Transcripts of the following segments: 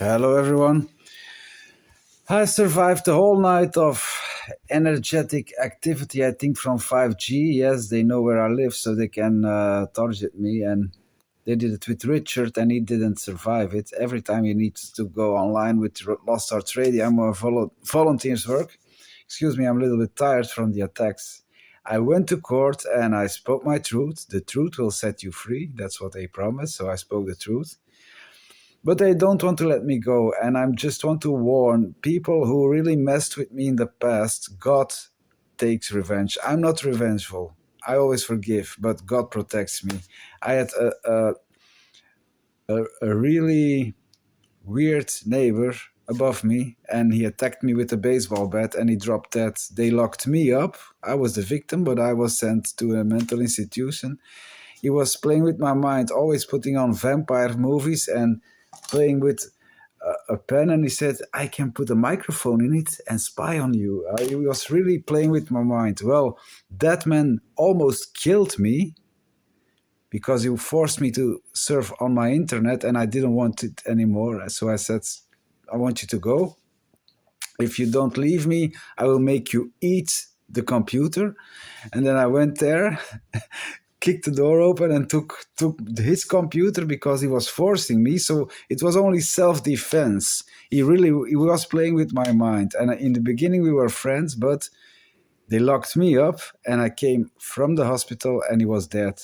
Hello, everyone. I survived the whole night of energetic activity, I think, from 5G. Yes, they know where I live, so they can target me. And they did it with Richard, and he didn't survive it. Every time he needs to go online with Lost Arts Radio, I'm a volunteer's work. Excuse me, I'm a little bit tired from the attacks. I went to court and I spoke my truth. The truth will set you free. That's what they promised. So I spoke the truth. But they don't want to let me go, and I just want to warn people who really messed with me in the past. God takes revenge. I'm not revengeful. I always forgive, but God protects me. I had a really weird neighbor above me, and he attacked me with a baseball bat, and he dropped dead. They locked me up. I was the victim, but I was sent to a mental institution. He was playing with my mind, always putting on vampire movies and playing with a pen, and he said, I can put a microphone in it and spy on you. He was really playing with my mind. Well, that man almost killed me because he forced me to surf on my internet, and I didn't want it anymore. So I said, I want you to go. If you don't leave me, I will make you eat the computer. And then I went there, kicked the door open, and took his computer because he was forcing me. So it was only self-defense. He was playing with my mind. And in the beginning we were friends, but they locked me up, and I came from the hospital and he was dead.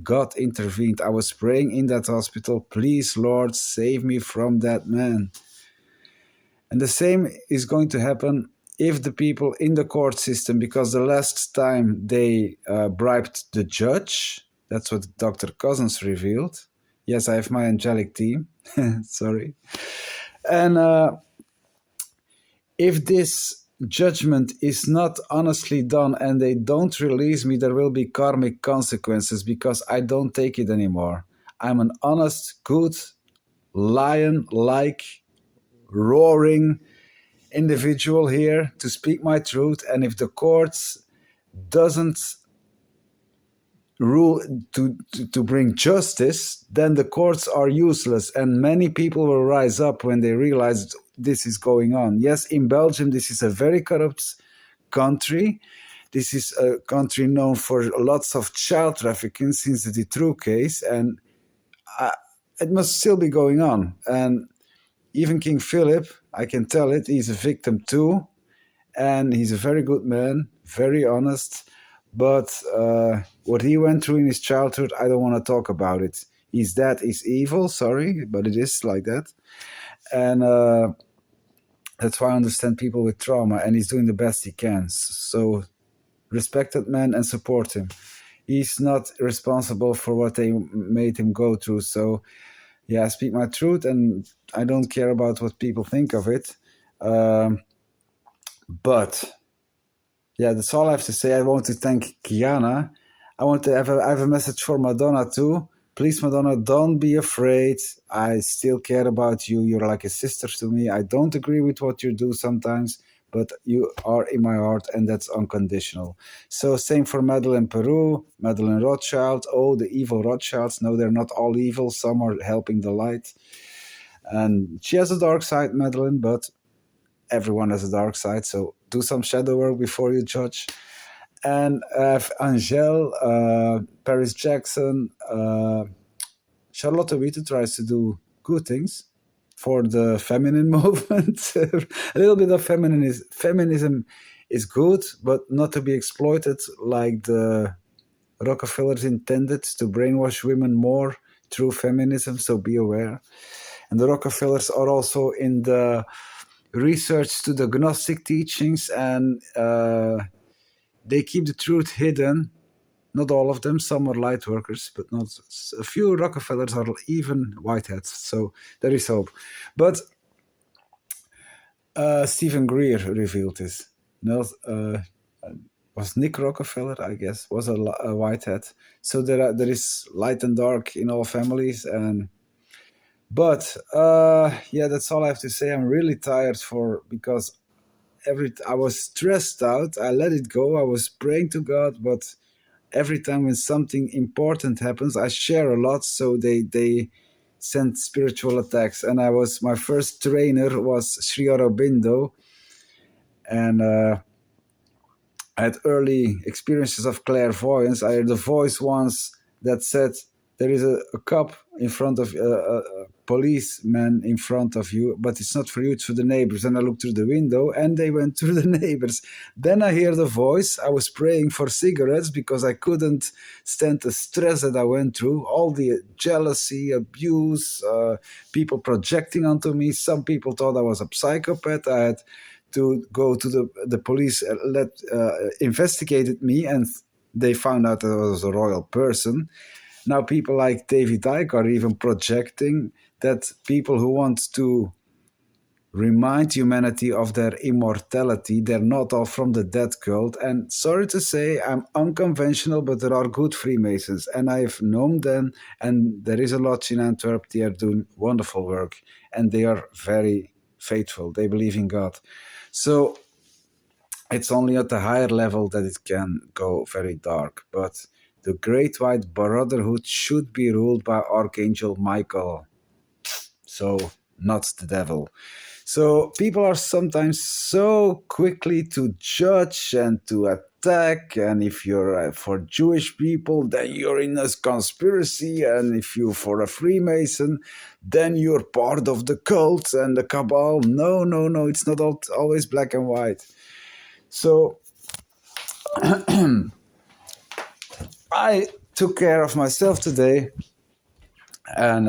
God intervened. I was praying in that hospital, please, Lord, save me from that man. And the same is going to happen if the people in the court system, because the last time they bribed the judge, that's what Dr. Cousins revealed. Yes, I have my angelic team. Sorry. And if this judgment is not honestly done and they don't release me, there will be karmic consequences because I don't take it anymore. I'm an honest, good, lion-like, roaring individual here to speak my truth, and if the courts doesn't rule to bring justice, then the courts are useless, and many people will rise up when they realize this is going on. Yes, in Belgium, this is a very corrupt country. This is a country known for lots of child trafficking since the Dutroux case, and it must still be going on. And even King Philip, I can tell it, he's a victim too. And he's a very good man, very honest. But what he went through in his childhood, I don't want to talk about it. His dad is evil, sorry, but it is like that. And that's why I understand people with trauma, and he's doing the best he can. So respect that man and support him. He's not responsible for what they made him go through. So yeah, I speak my truth, and I don't care about what people think of it. But yeah, that's all I have to say. I want to thank Kiana. I have a message for Madonna too. Please, Madonna, don't be afraid. I still care about you. You're like a sister to me. I don't agree with what you do sometimes, but you are in my heart, and that's unconditional. So same for Madeleine Peru, Madeleine Rothschild. Oh, the evil Rothschilds. No, they're not all evil. Some are helping the light. And she has a dark side, Madeleine, but everyone has a dark side. So do some shadow work before you judge. And Angèle, Paris Jackson, Charlotte Witte tries to do good things for the feminine movement. A little bit of feminism is good, but not to be exploited like the Rockefellers intended to brainwash women more through feminism, so be aware. And the Rockefellers are also in the research to the Gnostic teachings, and they keep the truth hidden. Not all of them. Some are light workers, but not a few Rockefellers are even whiteheads. So there is hope. But Stephen Greer revealed this. Was Nick Rockefeller, I guess, was a whitehead. So there is light and dark in all families. But yeah, that's all I have to say. I'm really tired because I was stressed out. I let it go. I was praying to God, but every time when something important happens, I share a lot, so they sent spiritual attacks. And my first trainer was Sri Aurobindo, and I had early experiences of clairvoyance. I heard a voice once that said, "There is a cop in front of a policeman in front of you, but it's not for you; it's for the neighbors." And I looked through the window, and they went through the neighbors. Then I hear the voice. I was praying for cigarettes because I couldn't stand the stress that I went through, all the jealousy, abuse, people projecting onto me. Some people thought I was a psychopath. I had to go to the police, investigated me, and they found out that I was a royal person. Now people like David Icke are even projecting that people who want to remind humanity of their immortality, they're not all from the dead cult. And sorry to say, I'm unconventional, but there are good Freemasons, and I've known them, and there is a lodge in Antwerp. They are doing wonderful work, and they are very faithful. They believe in God. So it's only at the higher level that it can go very dark. But the Great White Brotherhood should be ruled by Archangel Michael. So not the devil. So people are sometimes so quickly to judge and to attack. And if you're for Jewish people, then you're in a conspiracy. And if you're for a Freemason, then you're part of the cult and the cabal. No, no, no. It's not always black and white. So I took care of myself today, and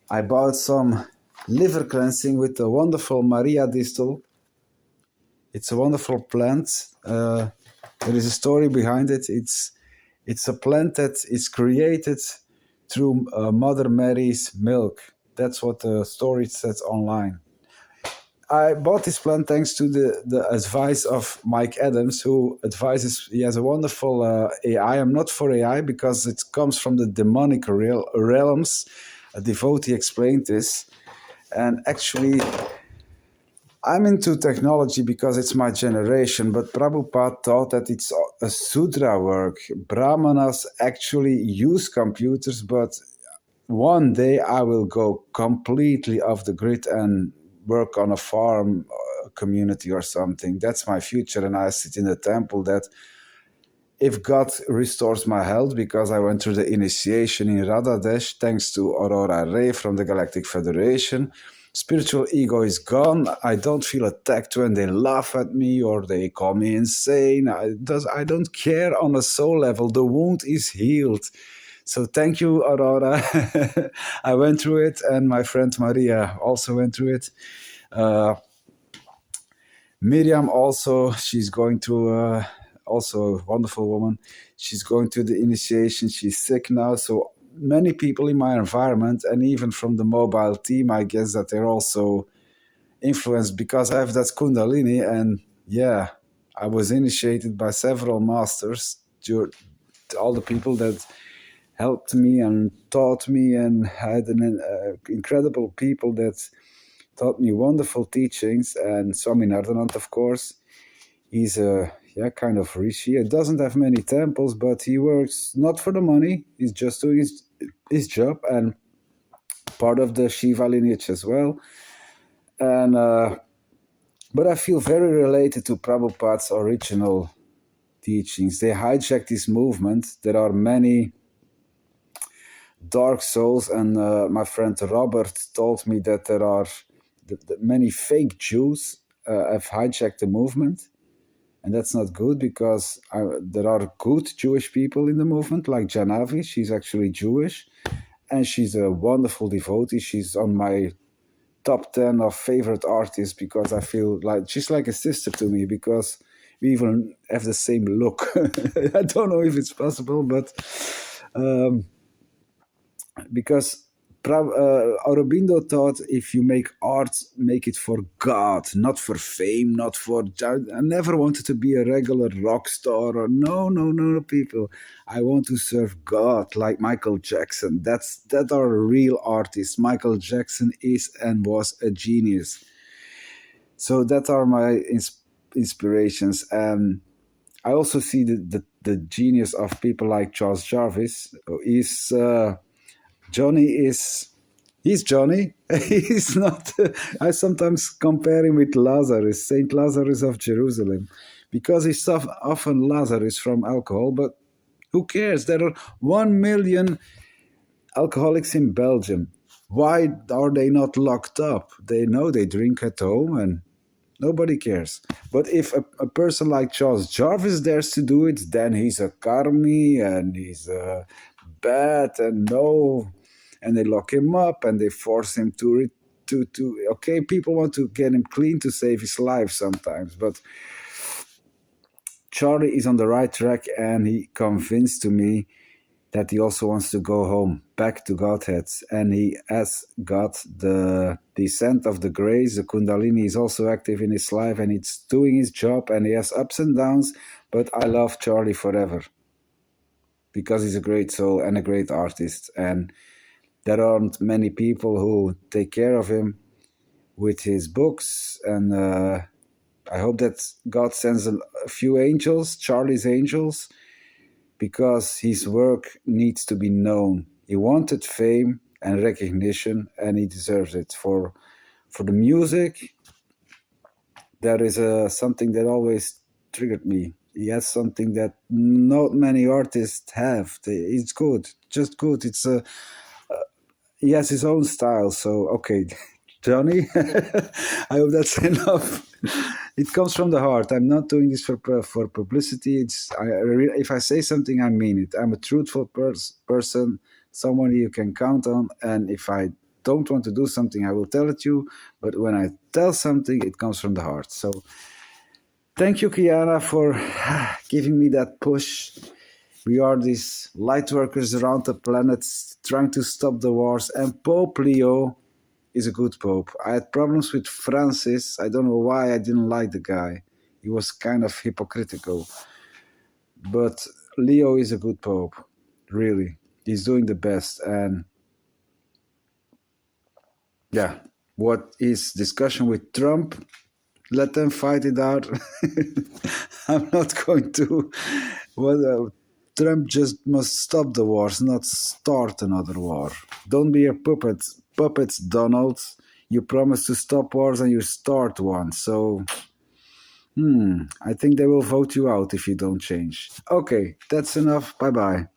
I bought some liver cleansing with the wonderful Maria distal. It's a wonderful plant. There is a story behind it. It's a plant that is created through Mother Mary's milk. That's what the story says online. I bought this plant thanks to the advice of Mike Adams, who advises. He has a wonderful AI. I'm not for AI because it comes from the demonic realms. A devotee explained this. And actually, I'm into technology because it's my generation, but Prabhupada thought that it's a Sudra work. Brahmanas actually use computers, but one day I will go completely off the grid and work on a farm community or something. That's my future, and I sit in a temple that if God restores my health, because I went through the initiation in Radhadesh, thanks to Aurora Ray from the Galactic Federation, spiritual ego is gone. I don't feel attacked when they laugh at me or they call me insane. I don't care on a soul level. The wound is healed. So thank you, Aurora. I went through it, and my friend Maria also went through it. Miriam also, she's going through, also a wonderful woman. She's going through the initiation. She's sick now. So many people in my environment, and even from the mobile team, I guess that they're also influenced because I have that Kundalini. And yeah, I was initiated by several masters, all the people that helped me and taught me, and had an incredible people that taught me wonderful teachings. And Swami Nardanand, of course, he's a kind of rishi. He doesn't have many temples, but he works not for the money. He's just doing his job, and part of the Shiva lineage as well. And but I feel very related to Prabhupada's original teachings. They hijacked this movement. There are many dark souls, and my friend Robert told me that there are many fake Jews have hijacked the movement, and that's not good because there are good Jewish people in the movement, like Janavi. She's actually Jewish, and she's a wonderful devotee. She's on my top 10 of favorite artists because I feel like she's like a sister to me because we even have the same look. I don't know if it's possible, but because Aurobindo thought if you make art, make it for God, not for fame, not for... I never wanted to be a regular rock star or no, people. I want to serve God like Michael Jackson. That are real artists. Michael Jackson is and was a genius. So that are my inspirations. And I also see the genius of people like Charles Jarvis. He's... Johnny is he's Johnny. He's not. I sometimes compare him with Lazarus, Saint Lazarus of Jerusalem, because he's often Lazarus from alcohol. But who cares? There are 1 million alcoholics in Belgium. Why are they not locked up? They know they drink at home and nobody cares. But if a person like Charles Jarvis dares to do it, then he's a carmy and he's bad and no, and they lock him up and they force him to. Okay, people want to get him clean to save his life sometimes, but Charlie is on the right track and he convinced to me that he also wants to go home, back to Godhead. And he has got the descent of the grace. The Kundalini is also active in his life and it's doing his job and he has ups and downs. But I love Charlie forever because he's a great soul and a great artist. And there aren't many people who take care of him with his books. And I hope that God sends a few angels, Charlie's angels, because his work needs to be known. He wanted fame and recognition, and he deserves it. For the music, there is something that always triggered me. He has something that not many artists have. It's good, just good. He has his own style. So okay, Johnny, I hope that's enough. It comes from the heart. I'm not doing this for publicity. If I say something, I mean it. I'm a truthful person, someone you can count on. And if I don't want to do something, I will tell it you. But when I tell something, it comes from the heart. So thank you, Kiana, for giving me that push. We are these light workers around the planet trying to stop the wars. And Pope Leo is a good pope. I had problems with Francis. I don't know why I didn't like the guy. He was kind of hypocritical. But Leo is a good pope. Really. He's doing the best. And yeah, what is discussion with Trump? Let them fight it out. I'm not going to. Trump just must stop the wars, not start another war. Don't be a puppet. Puppets, Donald. You promised to stop wars and you start one. So, I think they will vote you out if you don't change. Okay, that's enough. Bye bye.